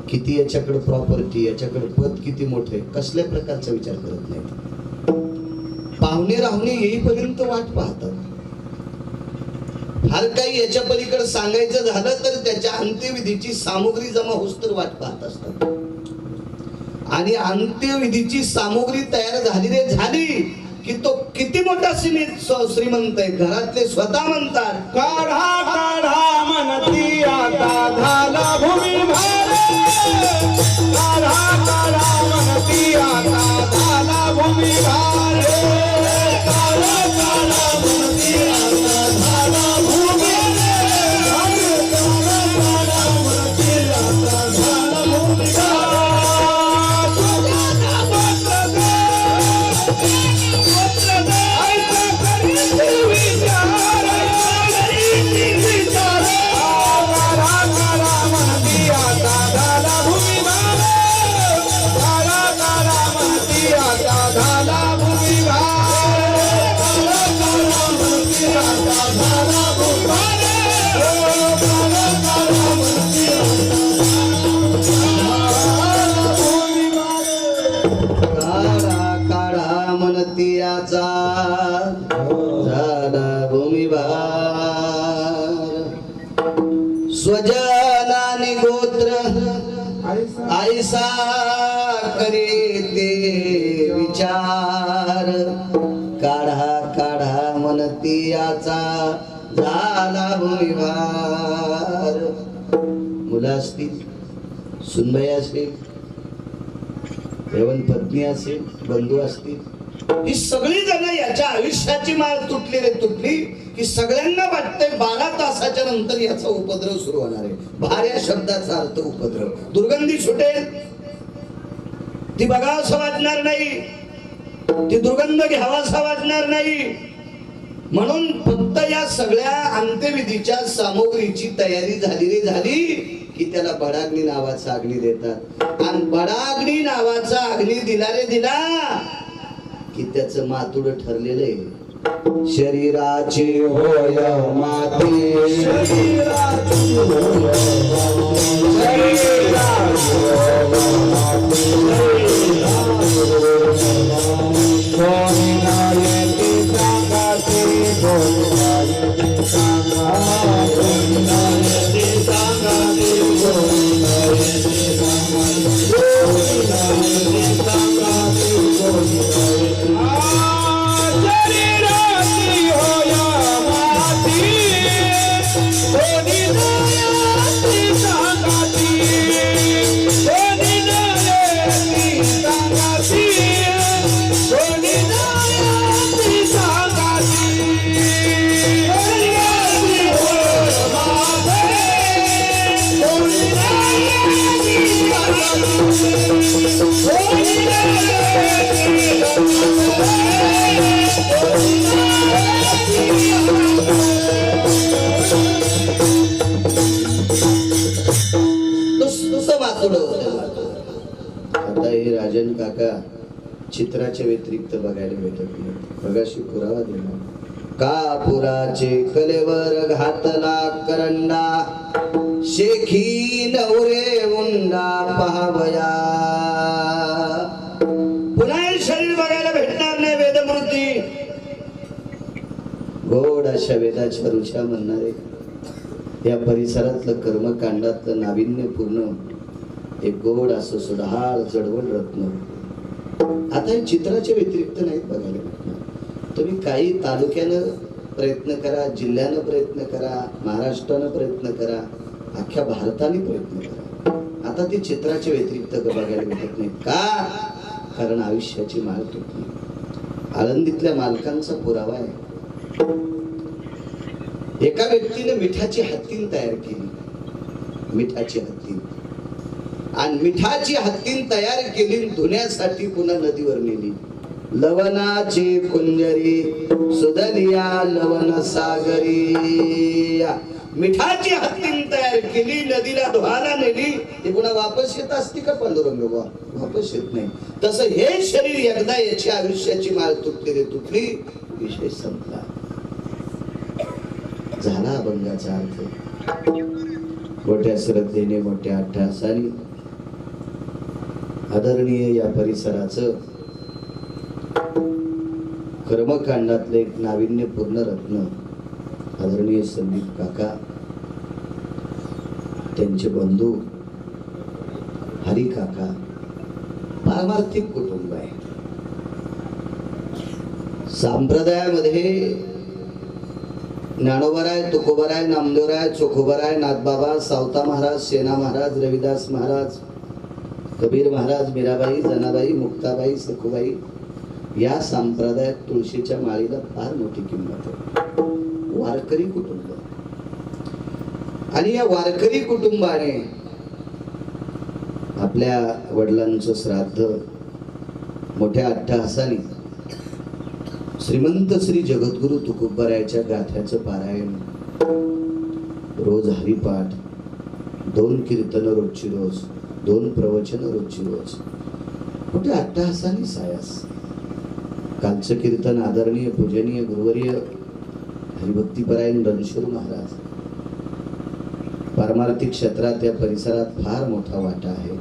किती याच्याकडे प्रॉपर्टी, याच्याकडे पद किती मोठे, कसल्या प्रकारचा विचार करत नाही. पाहुणे राहुणे येईपर्यंत वाट पाहतात. फार काही याच्या पलीकडे सांगायचं झालं तर त्याच्या अंत्यविधीची सामुग्री जमा होस तर वाट पाहत असतात. आणि अंत्यविधीची सामुग्री तयार झाली रे झाली की तो किती मोठा श्रीमंत आहे. घरातले स्वतः म्हणतात काढा काढा म्हणती आता झाला भूमिभार. काढा काढा म्हणती आता झाला भूमिभार. काढा काढा म्हणती आता झाला भूमिभार. काढा काढा म्हणती आता झाला भूमिभार. झाला भूमिभार. स्वजनानी गोत्र आईसा करे ते विचार. काढा काढा म्हणती याचा झाला भूमिभार. मुलं असतील, सुनबाई असेल, देवन पत्नी असेल, बंधू असतील, ही सगळी जण याच्या आयुष्याची माळ तुटली रे तुटली की सगळ्यांना वाटतंय 12 तासाच्या नंतर याचा उपद्रव सुरू होणार आहे. भाऱ्या शब्दाचा अर्थ उपद्रव. दुर्गंधी सुटेल, ती बघावंसं वाटणार नाही, ती दुर्गंध घ्यावासा वाटणार नाही. म्हणून फक्त या सगळ्या अंत्यविधीच्या सामुग्रीची तयारी झाली रे झाली की त्याला बडाग्नी नावाचा अग्नी देतात. आणि बडाग्नी नावाचा अग्नी दिला रे दिला की त्याचं मातुड ठरलेलं आहे. शरीराची होय माती, शरीराची होय आता हे राजन काका चित्राच्या व्यतिरिक्त बघायला भेटत नाही. बघाशी पुरावा देणार. कापुराचे कलेवर घातला करंडा, शेखी नवरे उंडा पहावया. पुन्हा हे शरीर बघायला भेटणार नाही. वेदमूर्ती गोड अशा वेदाच्या रुच्या म्हणणारे या परिसरातलं कर्मकांडातलं नाविन्यपूर्ण एक गोड असं सुधार जडवण रत्न आता हे चित्राच्या व्यतिरिक्त नाहीत बघायला भेटणार. तुम्ही काही तालुक्यानं प्रयत्न करा, जिल्ह्यानं प्रयत्न करा, महाराष्ट्रानं प्रयत्न करा, अख्ख्या भारताने प्रयत्न करा. आता ते चित्राच्या व्यतिरिक्त बघायला भेटत नाही. का? कारण आयुष्याची माळ तुटली. आळंदीतल्या मालकांचा पुरावा आहे. एका व्यक्तीने मिठाची हत्तीन तयार केली. मिठाची हत्तीन आणि मिठाची हत्तीन तयार केली, धुण्यासाठी पुन्हा नदीवर नेली. लवणाची कुंजरी सुदलिया लवण सागरी. मिठाची हत्तीन तयार केली, नदीला धुवायला नेली, ती पुन्हा वापस येत असती का पांडुरंग? वापस येत नाही. तसं हे शरीर एकदा याची आयुष्याची माळ तुटली रे तुटली, विषय संपला. झाला अभंगाचा अर्थ. मोठ्या श्रद्धेने मोठ्या अट्टहासाने आदरणीय या परिसराचं कर्मकांडातले एक नाविन्यपूर्ण रत्न आदरणीय संदीप काका, त्यांचे बंधू हरी काका, पारमार्थिक कुटुंब आहे. संप्रदायामध्ये ज्ञानोबराय, तुकोबराय, नामदेवराय, चोखोबराय, नाथबाबा, सावता महाराज, सेना महाराज, रविदास महाराज, कबीर महाराज, मीराबाई, जनाबाई, मुक्ताबाई, सखुबाई, या संप्रदायात तुळशीच्या माळीला फार मोठी किंमत आहे. वारकरी कुटुंब, आणि या वारकरी कुटुंबाने आपल्या वडिलांचं श्राद्ध मोठ्या अट्टहासाने श्रीमंत श्री जगद्गुरु तुकोबरायाच्या गाथ्याचं पारायण, रोज हरिपाठ, 2 कीर्तन रोजची रोज, 2 प्रवचन रोजची रोज, मोठ्या अट्टहासाने सायास. कालचं कीर्तन आदरणीय पूजनीय गुरुवर्य हरिभक्तीपरायण रणशूर महाराज, पारमार्थिक क्षेत्रात या परिसरात फार मोठा वाटा आहे.